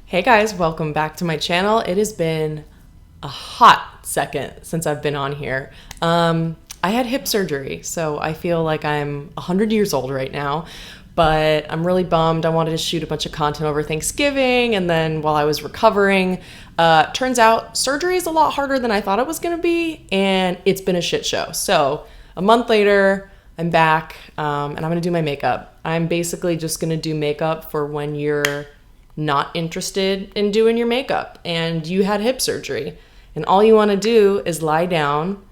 Hey guys, welcome back to my channel. It has been a hot second since I've been on here. I had hip surgery, so I feel like I'm 100 years old right now, but I'm really bummed. I wanted to shoot a bunch of content over Thanksgiving, and then while I was recovering, turns out surgery is a lot harder than I thought it was gonna be, and it's been a shit show. So a month later, I'm back, and I'm gonna do my makeup. I'm basically just gonna do makeup for when you're not interested in doing your makeup and you had hip surgery and all you want to do is lie down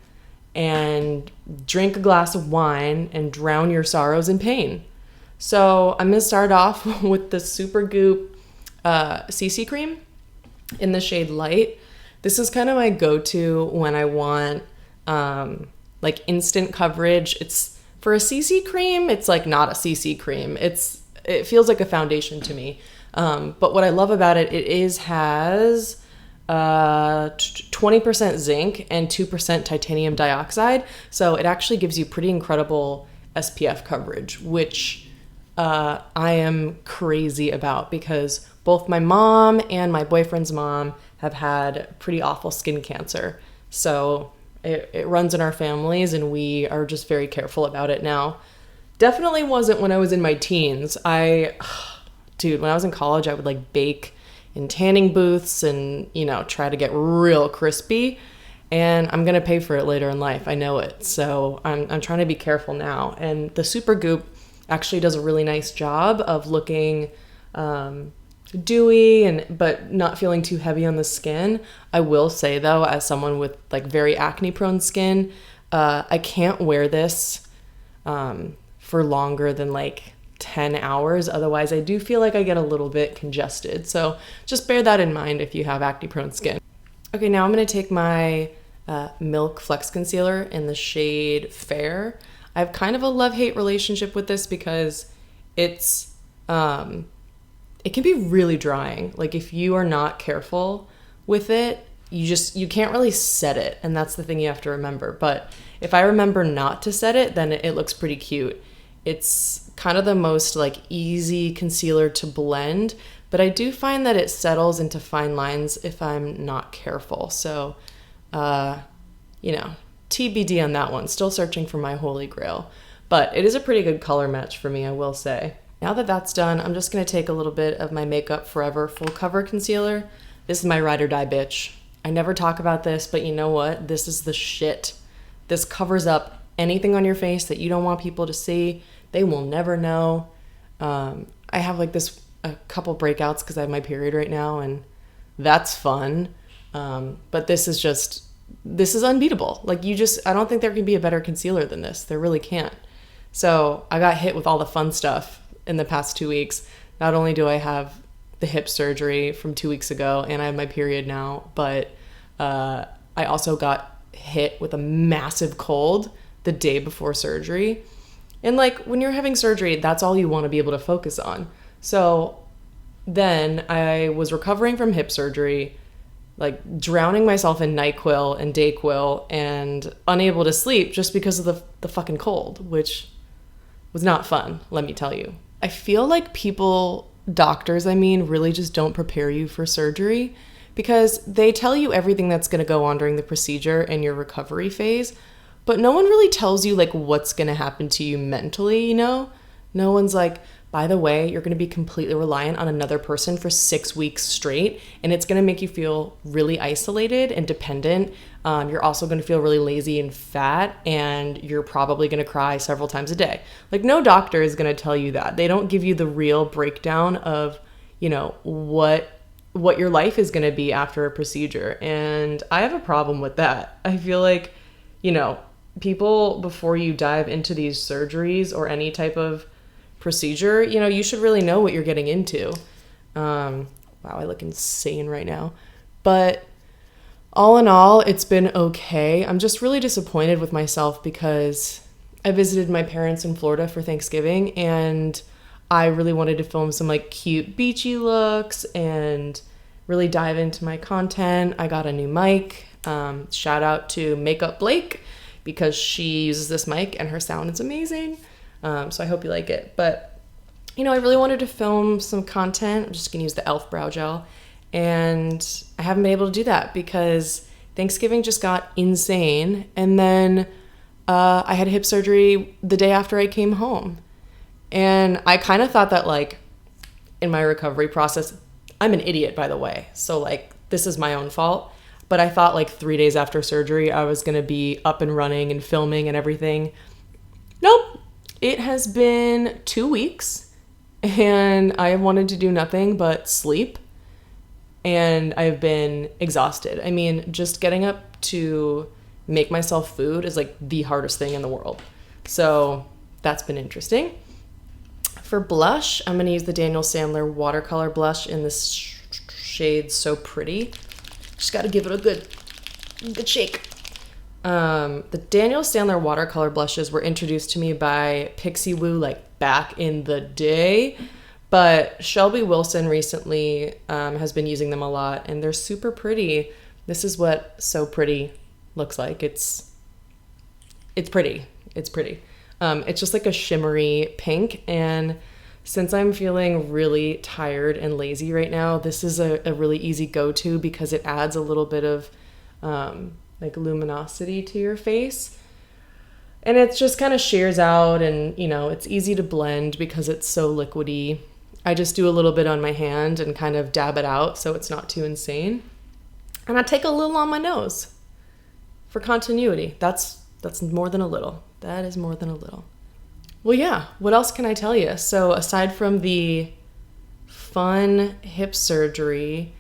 and drink a glass of wine and drown your sorrows in pain. So I'm going to start off with the Super Goop CC cream in the shade Light. This is kind of my go-to when I want like instant coverage. It's for a CC cream, it's like not a CC cream. It feels like a foundation to me. But what I love about it, has 20% zinc and 2% titanium dioxide. So it actually gives you pretty incredible SPF coverage, which I am crazy about because both my mom and my boyfriend's mom have had pretty awful skin cancer. So it runs in our families and we are just very careful about it now. Definitely wasn't when I was in my teens. Dude, when I was in college, I would like bake in tanning booths and, try to get real crispy. And I'm going to pay for it later in life. I know it. So I'm trying to be careful now. And the Super Goop actually does a really nice job of looking dewy but not feeling too heavy on the skin. I will say though, as someone with like very acne prone skin, I can't wear this for longer than like 10 hours. Otherwise, I do feel like I get a little bit congested. So just bear that in mind if you have acne prone skin. Okay, now I'm going to take my Milk Flex Concealer in the shade Fair. I have kind of a love-hate relationship with this because it can be really drying. Like if you are not careful with it, you can't really set it. And that's the thing you have to remember. But if I remember not to set it, then it looks pretty cute. It's kind of the most like easy concealer to blend, but I do find that it settles into fine lines if I'm not careful. So, TBD on that one. Still searching for my holy grail, but it is a pretty good color match for me, I will say. Now that that's done, I'm just going to take a little bit of my Makeup Forever Full Cover Concealer. This is my ride or die bitch. I never talk about this, but you know what? This is the shit. This covers up anything on your face that you don't want people to see. They will never know. I have like a couple breakouts because I have my period right now and that's fun. But this is unbeatable. Like I don't think there can be a better concealer than this. There really can't. So I got hit with all the fun stuff in the past 2 weeks. Not only do I have the hip surgery from 2 weeks ago and I have my period now, but I also got hit with a massive cold the day before surgery. And like when you're having surgery, that's all you want to be able to focus on. So then I was recovering from hip surgery, like drowning myself in NyQuil and Dayquil and unable to sleep just because of the fucking cold, which was not fun, let me tell you. I feel like doctors, really just don't prepare you for surgery because they tell you everything that's going to go on during the procedure and your recovery phase. But no one really tells you like what's going to happen to you mentally, No one's like, by the way, you're going to be completely reliant on another person for 6 weeks straight. And it's going to make you feel really isolated and dependent. You're also going to feel really lazy and fat. And you're probably going to cry several times a day. Like no doctor is going to tell you that. They don't give you the real breakdown of, what your life is going to be after a procedure. And I have a problem with that. I feel like, people, before you dive into these surgeries or any type of procedure, you should really know what you're getting into. Wow, I look insane right now. But all in all, it's been okay. I'm just really disappointed with myself because I visited my parents in Florida for Thanksgiving and I really wanted to film some like cute beachy looks and really dive into my content. I got a new mic. Shout out to Makeup Blake, because she uses this mic and her sound is amazing. So I hope you like it. But, I really wanted to film some content. I'm just going to use the e.l.f. brow gel. And I haven't been able to do that because Thanksgiving just got insane. And then I had hip surgery the day after I came home. And I kind of thought that, like, in my recovery process, I'm an idiot, by the way. So, like, this is my own fault. But I thought, like, 3 days after surgery, I was going to be up and running and filming and everything. Nope. It has been 2 weeks, and I have wanted to do nothing but sleep. And I've been exhausted. I mean, just getting up to make myself food is, like, the hardest thing in the world. So that's been interesting. For blush, I'm going to use the Daniel Sandler watercolor blush in this shade So Pretty. Just got to give it a good shake. The Daniel Sandler watercolor blushes were introduced to me by Pixie Woo, like, back in the day. But Shelby Wilson recently has been using them a lot, and they're super pretty. This is what So Pretty looks like. It's pretty. It's pretty. It's just like a shimmery pink, and since I'm feeling really tired and lazy right now, this is a really easy go-to because it adds a little bit of like luminosity to your face. And it just kind of shears out, and, you know, it's easy to blend because it's so liquidy. I just do a little bit on my hand and kind of dab it out so it's not too insane. And I take a little on my nose for continuity. That's more than a little. That is more than a little. Well, yeah, what else can I tell you? So aside from the fun hip surgery,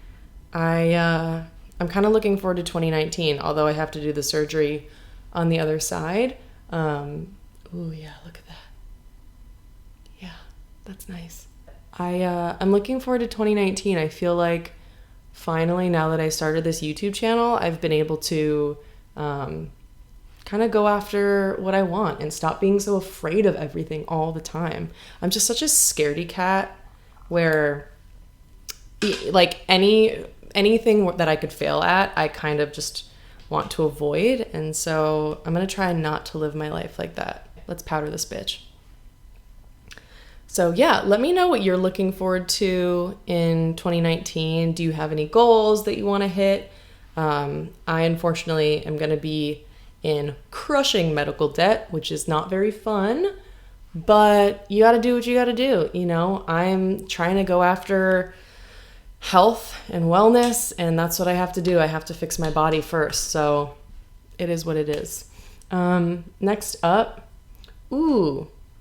I'm kind of looking forward to 2019, although I have to do the surgery on the other side. Ooh, yeah, look at that. Yeah, that's nice. I'm looking forward to 2019. I feel like finally, now that I started this YouTube channel, I've been able to kind of go after what I want and stop being so afraid of everything all the time. I'm just such a scaredy cat where, like, anything that I could fail at, I kind of just want to avoid. And so I'm going to try not to live my life like that. Let's powder this bitch. So yeah, let me know what you're looking forward to in 2019. Do you have any goals that you want to hit? I unfortunately am going to be in crushing medical debt, which is not very fun, but you got to do what you got to do. You know, I'm trying to go after health and wellness, and that's what I have to do. I have to fix my body first. So it is what it is. Next up,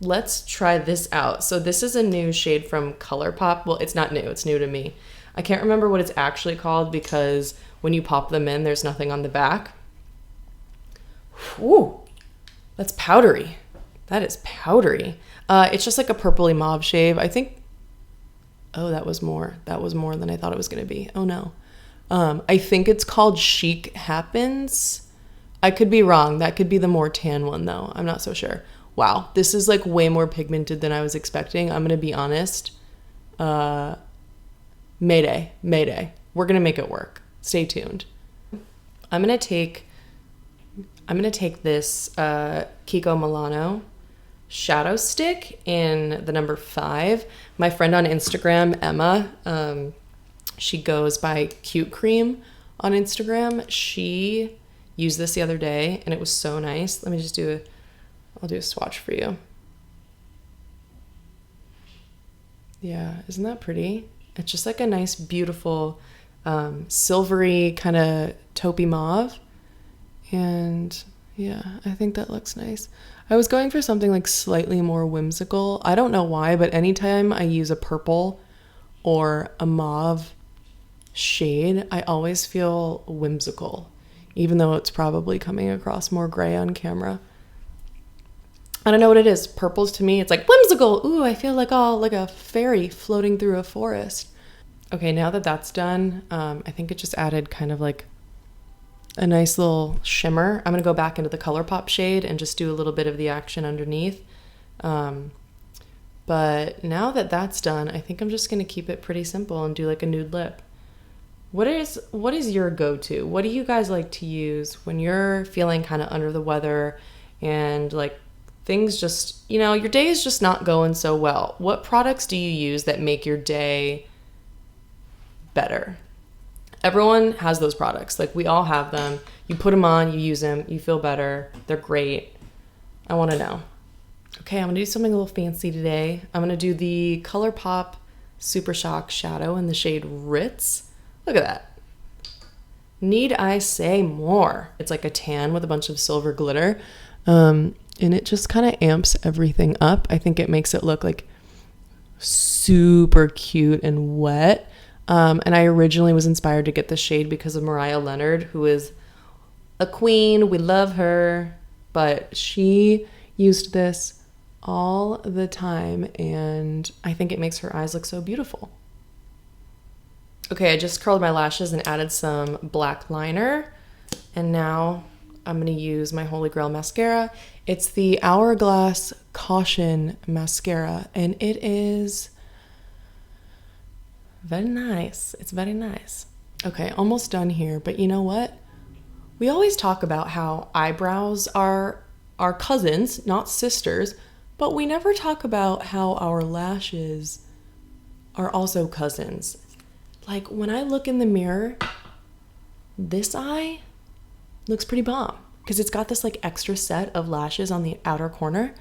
let's try this out. So this is a new shade from ColourPop. Well, it's not new. It's new to me. I can't remember what it's actually called because when you pop them in, there's nothing on the back. Ooh, that's powdery. That is powdery. It's just like a purpley mauve shade. I think, oh, that was more than I thought it was going to be. Oh no. I think it's called Chic Happens. I could be wrong. That could be the more tan one though. I'm not so sure. Wow, this is like way more pigmented than I was expecting. I'm going to be honest. Mayday. We're going to make it work. Stay tuned. I'm going to take this Kiko Milano shadow stick in the number 5. My friend on Instagram, Emma, she goes by Cute Cream on Instagram. She used this the other day and it was so nice. Let me just I'll do a swatch for you. Yeah, isn't that pretty? It's just like a nice, beautiful, silvery kind of taupey mauve. And yeah, I think that looks nice. I was going for something like slightly more whimsical. I don't know why, but anytime I use a purple or a mauve shade, I always feel whimsical, even though it's probably coming across more gray on camera. I don't know what it is. Purples to me, it's like whimsical. Ooh, I feel like a fairy floating through a forest. Okay, now that that's done, I think it just added kind of like a nice little shimmer. I'm going to go back into the ColourPop shade and just do a little bit of the action underneath. But now that that's done, I think I'm just going to keep it pretty simple and do like a nude lip. What is your go-to? What do you guys like to use when you're feeling kind of under the weather and like things just, you know, your day is just not going so well? What products do you use that make your day better? Everyone has those products. Like, we all have them. You put them on, you use them, you feel better. They're great. I want to know. Okay, I'm going to do something a little fancy today. I'm going to do the ColourPop Super Shock Shadow in the shade Ritz. Look at that. Need I say more? It's like a tan with a bunch of silver glitter. And it just kind of amps everything up. I think it makes it look like super cute and wet. And I originally was inspired to get the shade because of Mariah Leonard, who is a queen. We love her. But she used this all the time, and I think it makes her eyes look so beautiful. Okay, I just curled my lashes and added some black liner, and now I'm going to use my Holy Grail mascara. It's the Hourglass Caution Mascara, and it is very nice. It's very nice. Okay, almost done here, but you know what? We always talk about how eyebrows are our cousins, not sisters, but we never talk about how our lashes are also cousins. Like, when I look in the mirror, this eye looks pretty bomb because it's got this like extra set of lashes on the outer corner,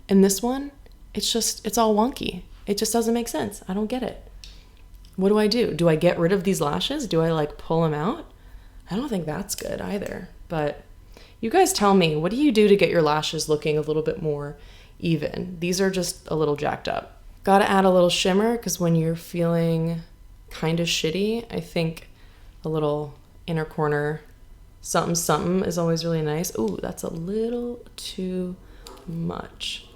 and this one, it's all wonky. It just doesn't make sense. I don't get it. What do? Do I get rid of these lashes? Do I like pull them out? I don't think that's good either. But you guys tell me, what do you do to get your lashes looking a little bit more even? These are just a little jacked up. Gotta add a little shimmer because when you're feeling kind of shitty, I think a little inner corner something something is always really nice. Ooh, that's a little too much.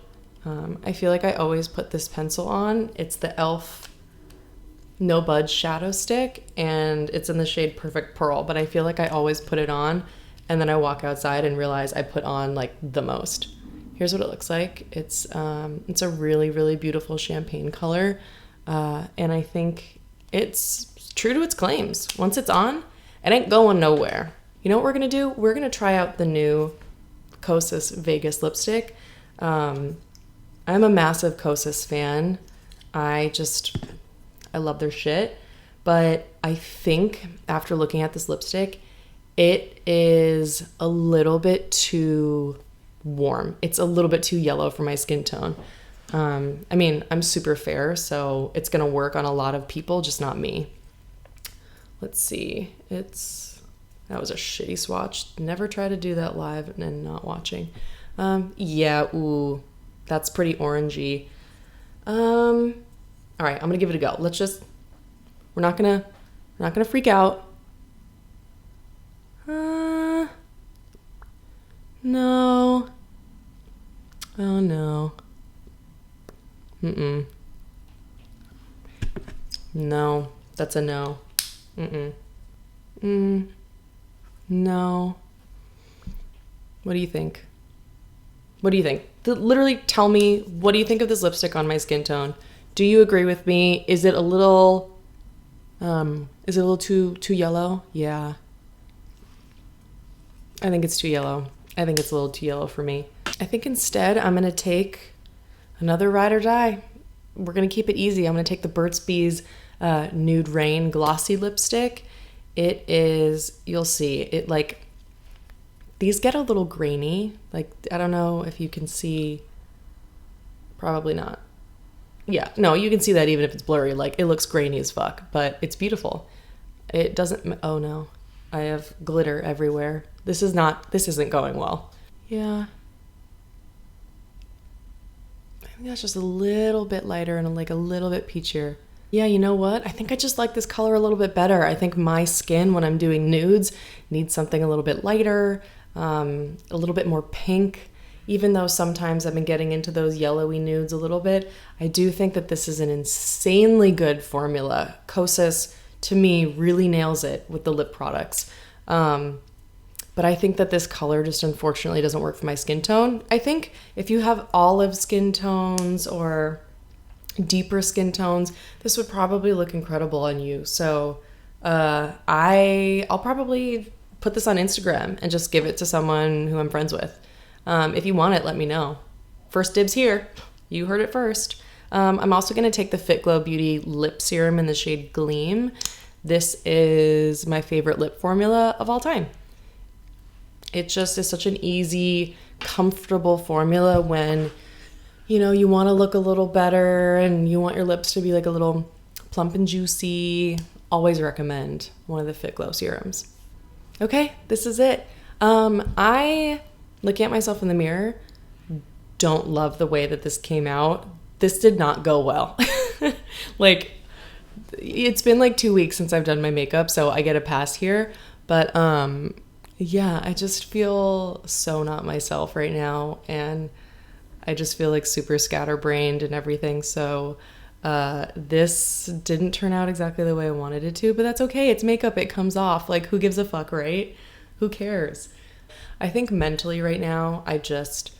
I feel like I always put this pencil on. It's the e.l.f. No Budge Shadow Stick, and it's in the shade Perfect Pearl, but I feel like I always put it on, and then I walk outside and realize I put on like the most. Here's what it looks like. It's a really, really beautiful champagne color, and I think it's true to its claims. Once it's on, it ain't going nowhere. You know what we're gonna do? We're gonna try out the new Kosis Vegas lipstick. I'm a massive Kosis fan. I love their shit, but I think after looking at this lipstick, it is a little bit too warm. It's a little bit too yellow for my skin tone. I mean, I'm super fair, so it's gonna work on a lot of people, just not me. Let's see. That was a shitty swatch. Never try to do that live and not watching. Yeah, ooh, that's pretty orangey. All right, I'm gonna give it a go. We're not gonna freak out. No. Oh no. No, that's a no. No. What do you think? Literally tell me, what do you think of this lipstick on my skin tone? Do you agree with me? Is it a little too yellow? Yeah. I think it's too yellow. I think it's a little too yellow for me. I think instead I'm gonna take another Ride or Die. We're gonna keep it easy. I'm gonna take the Burt's Bees Nude Rain Glossy Lipstick. It is, you'll see, it like, these get a little grainy. Like, I don't know if you can see, probably not. Yeah, no, you can see that even if it's blurry. Like, it looks grainy as fuck, but it's beautiful. It doesn't, oh no, I have glitter everywhere. This isn't going well. Yeah. I think that's just a little bit lighter and like a little bit peachier. Yeah, you know what? I think I just like this color a little bit better. I think my skin, when I'm doing nudes, needs something a little bit lighter, a little bit more pink. Even though sometimes I've been getting into those yellowy nudes a little bit, I do think that this is an insanely good formula. Kosis, to me, really nails it with the lip products. But I think that this color just unfortunately doesn't work for my skin tone. I think if you have olive skin tones or deeper skin tones, this would probably look incredible on you. So I'll probably put this on Instagram and just give it to someone who I'm friends with. If you want it, let me know. First dibs here. You heard it first. I'm also going to take the Fit Glow Beauty Lip Serum in the shade Gleam. This is my favorite lip formula of all time. It just is such an easy, comfortable formula when, you know, you want to look a little better and you want your lips to be like a little plump and juicy. Always recommend one of the Fit Glow serums. Okay, this is it. I, looking at myself in the mirror, don't love the way that this came out. This did not go well. Like, it's been like 2 weeks since I've done my makeup, so I get a pass here. But yeah, I just feel so not myself right now, and I just feel like super scatterbrained and everything. So this didn't turn out exactly the way I wanted it to, but that's okay. It's makeup. It comes off. Like, who gives a fuck, right? Who cares? I think mentally right now, I just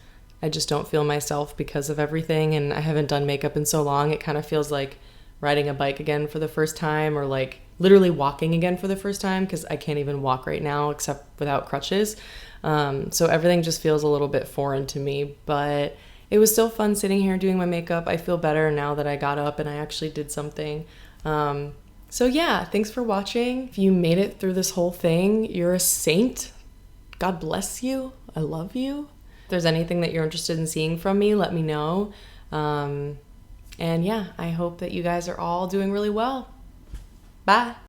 don't feel myself because of everything, and I haven't done makeup in so long. It kind of feels like riding a bike again for the first time, or like literally walking again for the first time, because I can't even walk right now except without crutches. So everything just feels a little bit foreign to me, but it was still fun sitting here doing my makeup. I feel better now that I got up and I actually did something. So yeah, thanks for watching. If you made it through this whole thing, you're a saint. God bless you. I love you. If there's anything that you're interested in seeing from me, let me know. And yeah, I hope that you guys are all doing really well. Bye.